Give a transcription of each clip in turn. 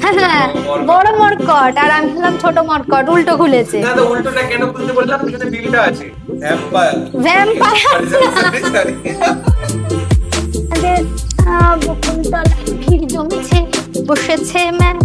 হ্যাঁ, বড় মরকট আর আমি ভাবলাম ছোট মরকট, উল্টো খুলেছে। না তো উল্টোটা কেন খুলতে বললাম, এখানে বিলটা আছে ভ্যাম্পায়ার। ভ্যাম্পায়ার বকুলতলায় ভিড় জমেছে, বসেছে মেলা।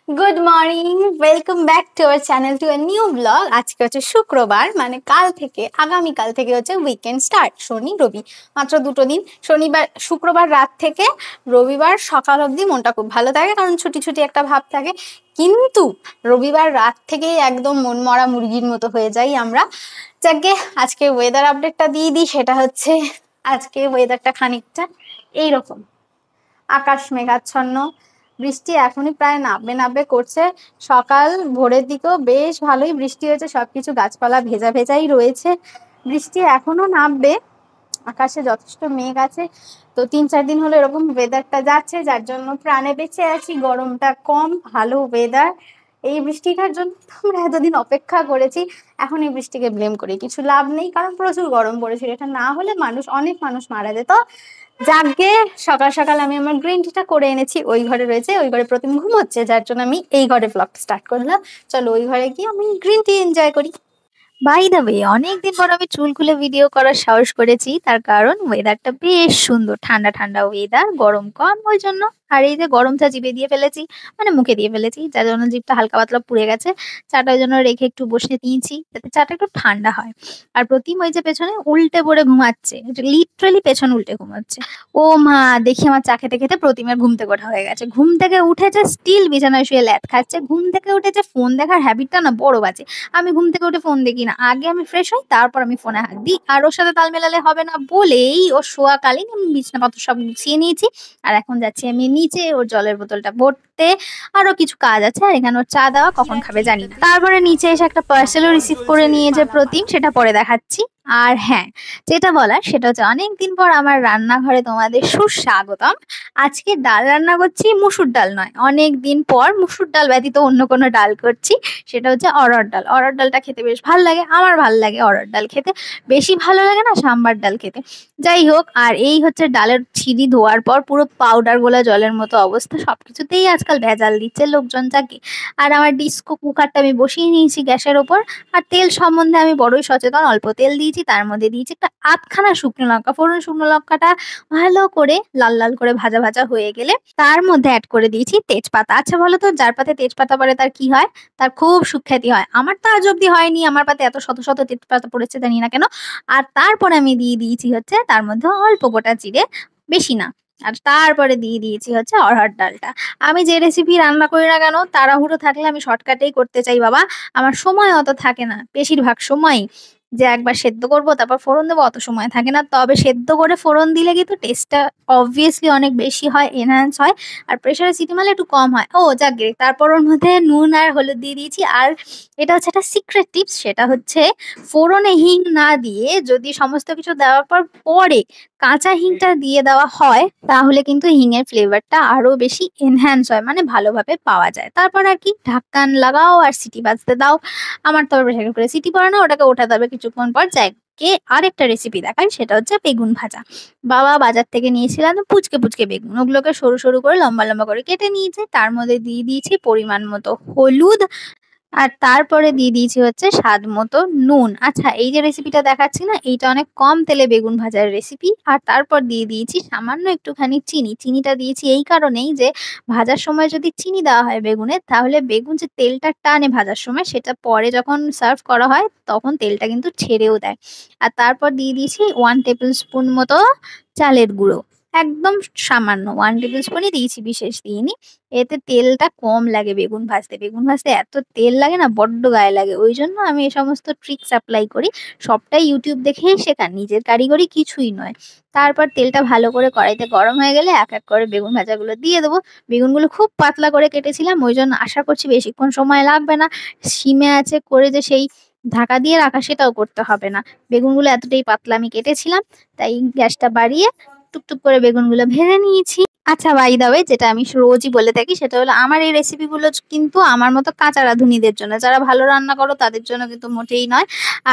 Good morning, welcome back to our channel to a new blog. আজকে হচ্ছে শুক্রবার, মানে কাল থেকে, আগামীকাল থেকে হচ্ছে উইকেন্ড স্টার্ট। শনি রবি মাত্র দুটো দিন। শনিবার শুক্রবার রাত থেকে রবিবার সকাল অবধি মনটা খুব ভালো থাকে, কারণ ছুটি ছুটি একটা ভাব থাকে। কিন্তু রবিবার রাত থেকেই একদম মন মরা মুরগির মতো হয়ে যাই আমরা। যাকে আজকে ওয়েদার আপডেটটা দিয়ে দিই। সেটা হচ্ছে আজকে ওয়েদারটা খানিকটা এইরকম, আকাশ মেঘাচ্ছন্ন, বৃষ্টি এখনই প্রায় নাববে নাববে করছে। সকাল ভোরের দিকেও বেশ ভালোই বৃষ্টি হয়েছে, সবকিছু গাছপালা ভেজা ভেজাই রয়েছে। বৃষ্টি এখনো নামবে, আকাশে যথেষ্ট মেঘ আছে। তো 3-4 দিন হলো এরকম ওয়েদারটা যাচ্ছে, যার জন্য প্রাণে বেঁচে আছি। গরমটা কম, ভালো ওয়েদার। এই বৃষ্টিটার জন্য আমরা এতদিন অপেক্ষা করেছি। এখন এই বৃষ্টিকে ব্লেম করি কিছু লাভ নেই, কারণ প্রচুর গরম পড়েছিল। এটা না হলে অনেক মানুষ মারা যেত। যাকে সকাল সকাল আমি আমার গ্রিন টিটা করে এনেছি, ওই ঘরে রয়েছে। ওই ঘরে প্রতিম ঘুমোচ্ছে, যার জন্য আমি এই ঘরে ব্লগটা স্টার্ট করলাম। চলো ওই ঘরে গিয়ে আমি গ্রিন টি এনজয় করি। বাই দ্য ওয়ে, অনেকদিন পর আমি চুল খুলে ভিডিও করার সাহস করেছি, তার কারণ ওয়েদারটা বেশ সুন্দর, ঠান্ডা ঠান্ডা ওয়েদার, গরম কম, ওই জন্য। আর এই যে গরম চা জিভে দিয়ে ফেলেছি, মানে মুখে দিয়ে ফেলেছি, যার জন্য জিভটা হালকা পাতলা পুড়ে গেছে। চাটা ওই জন্য রেখে একটু বসে নিয়েছি, যাতে চাটা একটু ঠান্ডা হয়। আর প্রতিম ওই যে পেছনে উল্টে পড়ে ঘুমাচ্ছে, লিটারালি পেছন উল্টে ঘুমাচ্ছে। ও মা, দেখি আমার চা খেতে খেতে প্রতিমের ঘুম থেকে ওঠা হয়ে গেছে। ঘুম থেকে উঠেছে, স্টিল বিছানায় শুয়ে ল্যাদ খাচ্ছে। ঘুম থেকে উঠেছে, ফোন দেখার হ্যাবিটটা না বড় বাজে। আমি ঘুম থেকে উঠে ফোন দেখি না, আগে আমি ফ্রেশ হই, তারপর আমি ফোনে হাত দিই। আর ওর সাথে তাল মেলালে হবে না বলেই ও শোয়াকালীন আমি বিছানাপত্র সব গুছিয়ে নিয়েছি। আর এখন যাচ্ছি আমি নিচে ওর জলের বোতলটা ভরতে। আরো কিছু কাজ আছে, আর এখানে ওর চা দেওয়া, কখন খাবে জানি না। তারপরে নিচে এসে একটা পার্সেলও রিসিভ করে নিয়েছে প্রতিম, সেটা পরে দেখাচ্ছি। আর হ্যাঁ, যেটা বলার সেটা হচ্ছে, অনেকদিন পর আমার রান্নাঘরে তোমাদের সুস্বাগতম। আজকে ডাল রান্না করছি, মুসুর ডাল নয়, অনেক দিন পর মুসুর ডাল ব্যতীত অন্য কোনো ডাল করছি। সেটা হচ্ছে অরহর ডাল। অরহর ডালটা খেতে বেশ ভালো লাগে, আমার ভালো লাগে অরহর ডাল খেতে। বেশি ভালো লাগে না সাম্বার ডাল খেতে। যাই হোক, আর এই হচ্ছে ডালের ছিঁড়ি ধোয়ার পর পুরো পাউডার গোলা জলের মতো অবস্থা। সবকিছুতেই আজকাল ভেজাল দিচ্ছে লোকজন, যাকে। আর আমার ডিস্কো কুকারটা আমি বসিয়ে নিয়েছি গ্যাসের ওপর। আর তেল সম্বন্ধে আমি বড়ই সচেতন, অল্প তেল দিয়েছি, তার মধ্যে দিয়েছি একটা আধখানা শুকনো লঙ্কা ফোড়ন। শুকনো লঙ্কাটা ভালো করে লাল লাল করে ভাজা ভাজা হয়ে গেলে তার মধ্যে অ্যাড করে দিয়েছি তেজপাতা। আচ্ছা বলো তো, যার পাতে তেজপাতা পড়ে তার কি হয়? তার খুব সুখ্যাতি হয়। আমার তো আজ অব্দি হয়নি, আমার পাতে এত শত শত তেজপাতা পড়েছে জানি না কেন। আর তারপরে আমি দিয়ে দিয়েছি হচ্ছে তার মধ্যে অল্প গোটা জিরে, বেশি না। আর তারপরে দিয়ে দিয়েছি হচ্ছে অরহর ডালটা। আমি যে রেসিপি রান্না করি না কেন, তাড়াহুড়ো থাকলে আমি শর্টকাটেই করতে চাই বাবা। আমার সময় অত থাকে না, বেশিরভাগ সময়ই যে একবার সেদ্ধ করবো তারপর ফোড়ন দেবো, অত সময় থাকে না। তবে সেদ্ধ করে ফোড়ন দিলে কিন্তু টেস্টটা অবভিয়াসলি অনেক বেশি হয়, এনহ্যান্স হয়। আর প্রেসারে সিটি মারলে একটু কম হয়। ও যাক গে, তারপর ওর মধ্যে নুন আর হলুদ দিয়ে দিয়েছি। আর এটা হচ্ছে একটা সিক্রেট টিপস, সেটা হচ্ছে ফোড়নে হিং না দিয়ে যদি সমস্ত কিছু দেওয়ার পর পরে কাঁচা হিংটা দিয়ে দেওয়া হয়, তাহলে কিন্তু হিঙের ফ্লেভারটা আরো বেশি এনহ্যান্স হয়, মানে ভালোভাবে পাওয়া যায়। তারপর আর কি, ঢাক্কান লাগাও আর সিটি বাজতে দাও। আমার তো প্রেসার করে সিটি পড়ে না, ওটাকে ওঠাতে হবে কিছুক্ষণ পর। কে আরেকটা রেসিপি দেখাই, সেটা হচ্ছে বেগুন ভাজা। বাবা বাজার থেকে নিয়েছিলাম পুচকে পুচকে বেগুন, ওগুলোকে সরু সরু করে লম্বা লম্বা করে কেটে নিয়েছে। তার মধ্যে দিয়ে দিয়েছি পরিমাণ মতো হলুদ, আর তারপরে দিয়ে দিয়েছি হচ্ছে স্বাদ মতো নুন। আচ্ছা, এই যে রেসিপিটা দেখাচ্ছি না, এইটা অনেক কম তেলে বেগুন ভাজার রেসিপি। আর তারপর দিয়ে দিয়েছি সামান্য একটুখানি চিনি। চিনিটা দিয়েছি এই কারণেই যে ভাজার সময় যদি চিনি দেওয়া হয় বেগুনে, তাহলে বেগুন যে তেলটা টানে ভাজার সময়, সেটা পরে যখন সার্ভ করা হয় তখন তেলটা কিন্তু ছেড়েও দেয়। আর তারপর দিয়ে দিয়েছি 1 টেবিল স্পুন মতো চালের গুঁড়ো, একদম সামান্য 1 টেবিল স্পুনই দিয়েছি, বিশেষ দিইনি। এতে তেলটা কম লাগে বেগুন ভাজতে। বেগুন ভাজতে এত তেল লাগে না, বড্ড গায়ে লাগে। ওই জন্য আমি এই সমস্ত ট্রিক্স অ্যাপ্লাই করি। সবটাই ইউটিউব দেখেই শেখা, নিজের কারিগরি কিছুই নয়। তারপর তেলটা ভালো করে কড়াইতে গরম হয়ে গেলে এক এক করে বেগুন ভাজাগুলো দিয়ে দেবো। বেগুনগুলো খুব পাতলা করে কেটেছিলাম, ওই জন্য আশা করছি বেশিক্ষণ সময় লাগবে না। সিমে আছে করে যে সেই ঢাকা দিয়ে রাখা, সেটাও করতে হবে না। বেগুনগুলো এতটাই পাতলা আমি কেটেছিলাম, তাই গ্যাসটা বাড়িয়ে টুকটুক করে বেগুনগুলো ভেজে নিয়েছি। আচ্ছা, বাই দা ওয়ে, যেটা আমি রোজই বলে থাকি সেটা হলো আমার এই রেসিপিগুলো কিন্তু আমার মতো কাঁচা রাঁধুনিদের জন্য, যারা ভালো রান্না করো তাদের জন্য কিন্তু মোটেই নয়।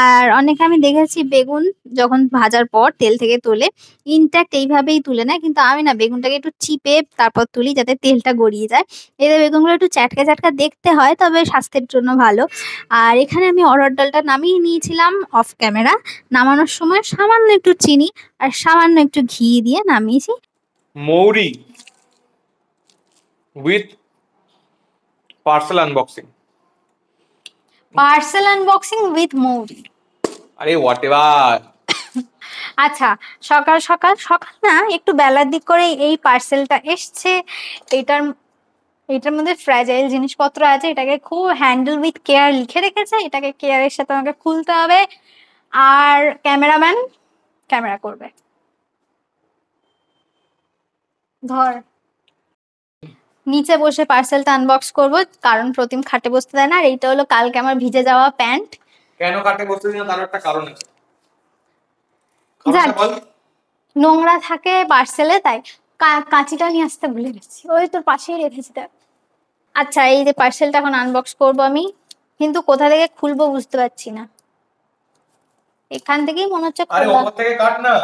আর অনেকে আমি দেখেছি বেগুন যখন ভাজার পর তেল থেকে তুলে ইনট্যাক্ট এইভাবেই তুলে নেয়, কিন্তু আমি না, বেগুনটাকে একটু চিপে তারপর তুলি যাতে তেলটা গড়িয়ে যায়। এতে বেগুনগুলো একটু চ্যাটকা চ্যাটকা দেখতে হয়, তবে স্বাস্থ্যের জন্য ভালো। আর এখানে আমি অরহর ডালটা নামিয়ে নিয়েছিলাম অফ ক্যামেরা। নামানোর সময় সামান্য একটু চিনি আর সামান্য একটু ঘি দিয়ে নামিয়েছি। মৌরি with parcel unboxing. Parcel unboxing with মৌরি। আরে হোয়াট এভার। আচ্ছা, সকাল সকাল সকাল না, একটু বেলার দিক করে এই পার্সেলটা এসছে। এটার এটার মধ্যে ফ্র্যাজাইল জিনিসপত্র আছে, এটাকে খুব হ্যান্ডেল উইথ কেয়ার লিখে রেখেছে, এটাকে কেয়ারের সাথে আমাকে খুলতে হবে। আর ক্যামেরাম্যান ক্যামেরা করবে। ধর, নিচে বসে পার্সেলটা আনবক্স করব, কারণ প্রতিম খাটে বসতে দেয় না। আর এইটা হলো কালকে আমার ভিজে যাওয়া প্যান্ট। কেন কাটে বসতে দিন, তার একটা কারণ আছে। যাক, বল। নোংরা থাকে পার্সেলে, তাই কাঁচিটা নিয়ে আসতে ভুলে গেছি, ওই তোর পাশেই রেখেছি দেখ। আচ্ছা, এই যে পার্সেলটা এখন আনবক্স করব আমি, কিন্তু কোথা থেকে খুলবো বুঝতে পারছি না। এখান থেকেই মনে হচ্ছে আরে খোলা। ওপর থেকে কাট না।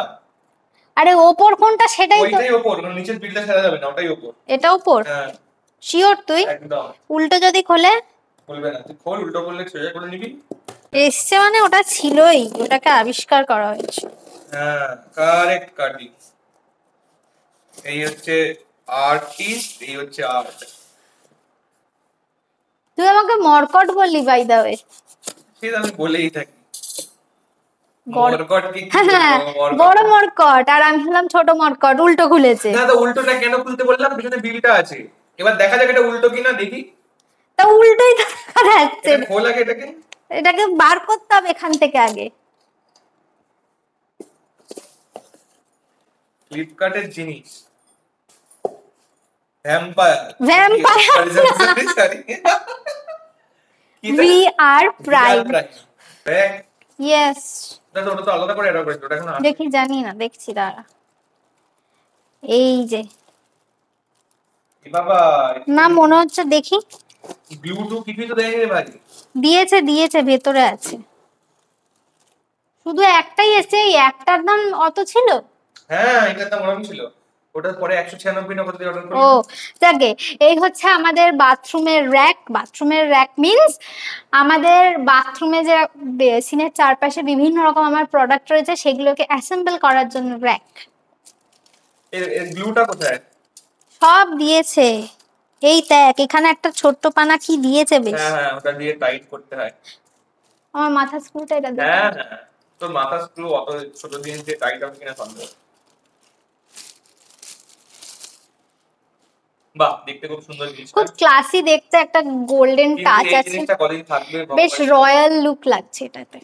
আরে ওপর কোনটা সেটাই তো। ওইটাই ওপর, নিচের বিলটা ছেড়ে যাবে না, ওটাই ওপর। এটা ওপর? হ্যাঁ শিওর তুই? একদম। উল্টো যদি খোলে? খুলবে না, তুই খোল, উল্টো করলে সোজা করে নিবি। এসছে মানে ওটা ছিলই, ওটাকে আবিষ্কার করা হয়েছে। হ্যাঁ কারেক্ট কাটি। এই হচ্ছে আর্টিস্ট, এই হচ্ছে আর্ট। তুই আমাকে মরকট বললি বাই দা ওয়ে। সেটা আমি বলেই থাকি। গড়- মরকট কি? হ্যাঁ, মরকট। বড় মরকট, আর আমি হলাম ছোট মরকট, উল্টো খুলেছে। না তো উল্টোটা কেন খুলতে বললাম, পিছনে বিলটা আছে। এবার দেখা যাক এটা উল্টো কিনা, দেখি। তা উল্টোই তো দেখা যাচ্ছে। এটা খোল আগে এটাকে। এটাকে বার করতে হবে এখান থেকে আগে। ফ্লিপকার্টের জিনিস। ভ্যাম্পায়ার। Vampire sorry. ভি আর প্রাইম। ইয়েস। ওটা তো আলাদা করে এটা করেছে, ওটা এখন আছে। দেখি, জানি না, দেখছি দাঁড়া। এই যে, এ বাবা, না মনে হচ্ছে, দেখি। গ্লু টু কিছুই তো দেয়নি রে ভাই। দিয়েছে দিয়েছে, ভেতরে আছে। শুধু একটাই এসেছে, এই একটার দাম অত ছিল? হ্যাঁ এটার দাম ওরকম ছিল। ওটার পরে 196 না কত দিয়ে অর্ডার করি। ও যাকে, এই হচ্ছে আমাদের বাথরুমের র্যাক। বাথরুমের র্যাক মিন্স আমাদের বাথরুমে যে বেসিনের চারপাশে বিভিন্ন রকম আমার প্রোডাক্ট রয়েছে, সেগুলোকে অ্যাসেম্বল করার জন্য র্যাক। এর গ্লুটা কোথায়? সব দিয়েছে। এই দেখ, এখানে একটা ছোট্ট পানা কি দিয়েছে বেশ। হ্যাঁ হ্যাঁ, ওটা দিয়ে টাইট করতে হয়। আমার মাথা স্ক্রুটা এটা দিয়ে। হ্যাঁ হ্যাঁ, তোর মাথা স্ক্রু অত ছোট জিনিস দিয়ে টাইট হবে কিনা সন্দেহ। বাহ, দেখতে খুব সুন্দর জিনিসটা। খুব ক্লাসি দেখতে, একটা গোল্ডেন কিন্তু টাচ এই আছে, জিনিসটা কতদিন থাকবে? বেশ রয়্যাল লুক লাগছে এটাতে।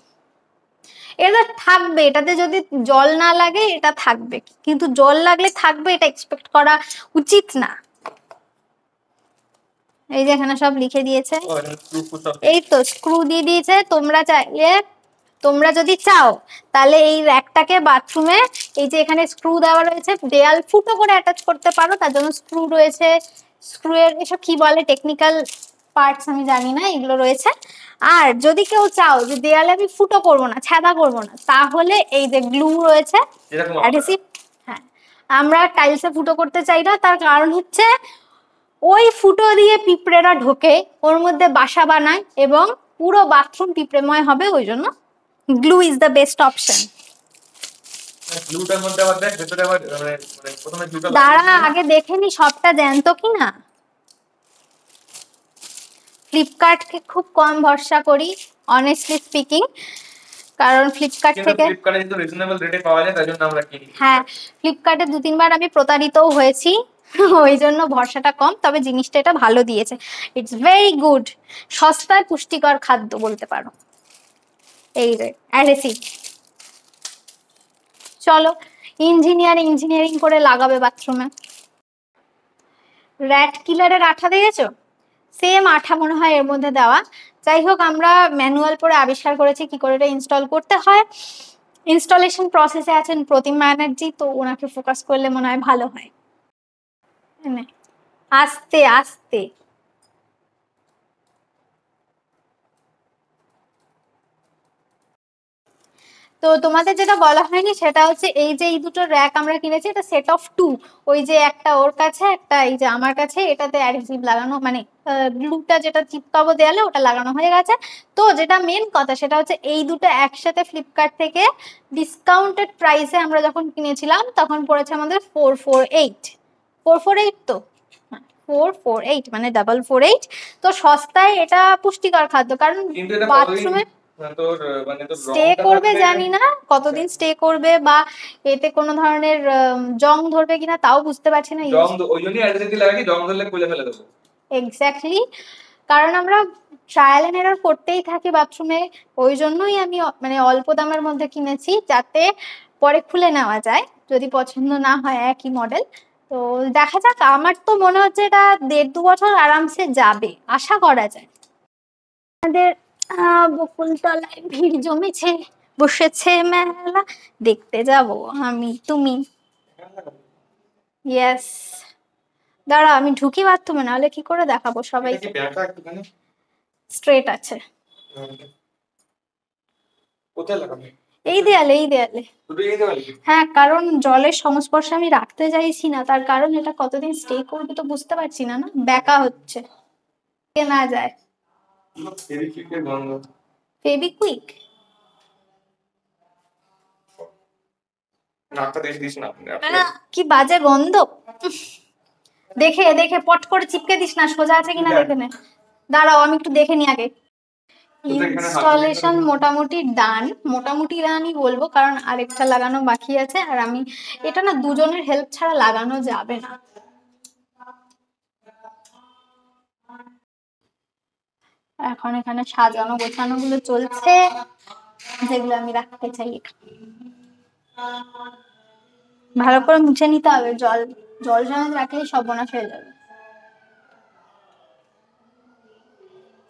এটা থাকবে, এটাতে যদি জল না লাগে এটা থাকবে, কিন্তু জল লাগলে থাকবে এটা এক্সপেক্ট করা উচিত না। এই যে এখানে সব লিখে দিয়েছে। ও, এটা screw ফু সব। এই তো স্ক্রু দিয়ে দিয়েছে। তোমরা যদি চাও তাহলে এই র্যাকটাকে বাথরুমে, এই যে এখানে স্ক্রু দেওয়া রয়েছে, দেয়াল ফুটো করে অ্যাটাচ করতে পারো, তার জন্য স্ক্রু রয়েছে। স্ক্রু এর এসব কি বলে টেকনিক্যাল পার্টস আমি জানি না, এগুলো রয়েছে। আর যদি কেউ চাও যে দেয়ালে আমি ফুটো করবো না, ছ্যাদা করবো না, তাহলে এই যে গ্লু রয়েছে, যেরকম অ্যাডহেসিভ। হ্যাঁ, আমরা টাইলসে ফুটো করতে চাই না, তার কারণ হচ্ছে ওই ফুটো দিয়ে পিঁপড়েরা ঢোকে, ওর মধ্যে বাসা বানায় এবং পুরো বাথরুম পিঁপড়েময় হবে, ওই জন্য glue is the best option. গ্লুটার মধ্যে আবার দেখ ভেতরে আবার মানে প্রথমে গ্লুটা দাঁড়া, আগে দেখে নি সবটা জ্যান্ত কিনা। ফ্লিপকার্টকে খুব কম ভরসা করি অনেস্টলি স্পিকিং, কারণ ফ্লিপকার্ট কিন্তু থেকে, ফ্লিপকার্টে কিন্তু রিজনেবল রেটে পাওয়া যায়, তাই জন্য আমরা কিনি। হ্যাঁ, ফ্লিপকার্টে 2-3 বার আমি প্রতারিতও হয়েছি, ওই জন্য ভরসাটা কম। তবে জিনিসটা এটা ভালো দিয়েছে, ইটস ভেরি গুড। সস্তায় পুষ্টিকর খাদ্য বলতে পারো। এই রে অ্যাডহেসিভ। চলো, ইঞ্জিনিয়ারিং করে লাগাবে বাথরুমে। র্যাট কিলারের আঠা দেখেছো? সেম আঠা মনে হয় এর মধ্যে দেওয়া। যাই হোক, আমরা ম্যানুয়াল পরে আবিষ্কার করেছি কি করে এটা ইনস্টল করতে হয়। ইনস্টলেশন প্রসেসে আছেন প্রতিম ব্যানার্জি, তো ওনাকে ফোকাস করলে মনে হয় ভালো হয়। নে, আস্তে আস্তে। তো তোমাদের যেটা বলা হয়নি সেটা হচ্ছে এই যে এই দুটো র্যাক আমরা কিনেছি, এটা সেট অফ 2। ওই যে একটা ওর কাছে, একটা এই যে আমার কাছে, এটাতে অ্যাডহেসিভ লাগানো, মানে গ্লুটা যেটা চিপকাবো দেয়ালে ওটা লাগানো হয়ে গেছে। তো যেটা মেন কথা সেটা হচ্ছে এই দুটো একসাথে ফ্লিপকার্ট থেকে ডিসকাউন্টেড প্রাইসে আমরা যখন কিনেছিলাম তখন পড়েছে আমাদের 448। 448 তো, 448 মানে 448। তো সস্তায় এটা পুষ্টিকর খাদ্য, কারণ বাথরুমে স্টে করবে জানি না কতদিন স্টে করবে, বা এতে কোনো ধরনের জং ধরবে কিনা তাও বুঝতে পারছি না। জং ওই জন্যই অ্যাডহেসিভ লাগাই, জং ধরলে খুলে ফেলে দেবো। এক্স্যাক্টলি, কারণ আমরা ট্রায়াল এন্ড এরর করতেই থাকি বাথরুমে, ওই জন্যই আমি মানে অল্প দামের মধ্যে কিনেছি, যাতে পরে খুলে নেওয়া যায় যদি পছন্দ না হয় একই মডেল। তো দেখা যাক, আমার তো মনে হচ্ছে এটা 1.5-2 বছর আরামসে যাবে, আশা করা যায়। আমাদের বকুলতলায় ভিড় জমেছে, বসেছে মেলা, দেখতে যাব আমি তুমি। ইয়েস, দাঁড়া আমি ঢুকি বাথরুমে, নাহলে কি করে দেখাবো সবাইকে। স্ট্রেট আছে। কোথায় লাগাবে? এই দেয়ালে, এই দেয়ালে। হ্যাঁ, কারণ জলের সংস্পর্শে আমি রাখতে চাইছি না, তার কারণ এটা কতদিন স্টে করবে তো বুঝতে পারছি না, না ব্যাকা হচ্ছে না যায়। ফেবিকুইক কি বাজে গন্ধ, দেখে দেখে পট করে চিপকে দিস না, সোজা আছে কিনা দেখে নে। দাঁড়াও আমি একটু দেখে নি আগে। ইনস্টলেশন মোটামুটি ডান, মোটামুটি ডানই বলবো, কারণ আরেকটা লাগানো বাকি আছে, আর আমি এটা না দুজনের হেল্প ছাড়া লাগানো যাবে না। এখন এখানে সাজানো গোছানো গুলো চলছে, যেগুলো আমি রাখতে চাই। ভালো করে মুছে নিতে হবে, জল জল জমে রাখলে সর্বনাশ হয়ে যাবে।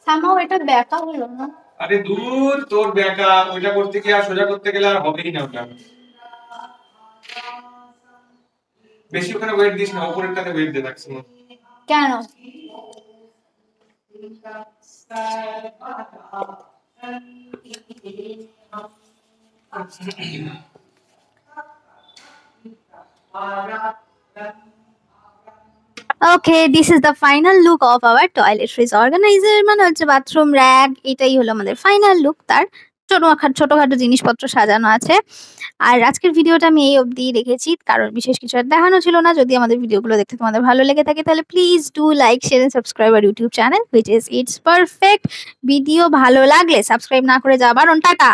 সামাও এটা ব্যাকা হলো না। আরে দূর, তোর ব্যাকা ওইটা করতে গিয়ে আর সোজা করতে গেলে আর হবেই না ওটা। বেশি ওখানে ওয়েট দিস না, উপরেরটাতে ওয়েট দে ম্যাক্সিমাম। কেন? Okay, this is the final look of our toiletries organizer, মানে হচ্ছে বাথরুম র্যাক। এটাই হলো আমাদের ফাইনাল লুক। তার ছোটখাটো জিনিসপত্র সাজানো আছে। আর আজকের ভিডিওটা আমি এই অবধি রেখেছি, কারণ বিশেষ কিছু আর দেখানো ছিল না। যদি আমাদের ভিডিওগুলো দেখতে তোমাদের ভালো লেগে থাকে তাহলে please do like, share and subscribe our YouTube channel which is it's perfect. Video ভালো লাগলে সাবস্ক্রাইব না করে যাবার টাটা।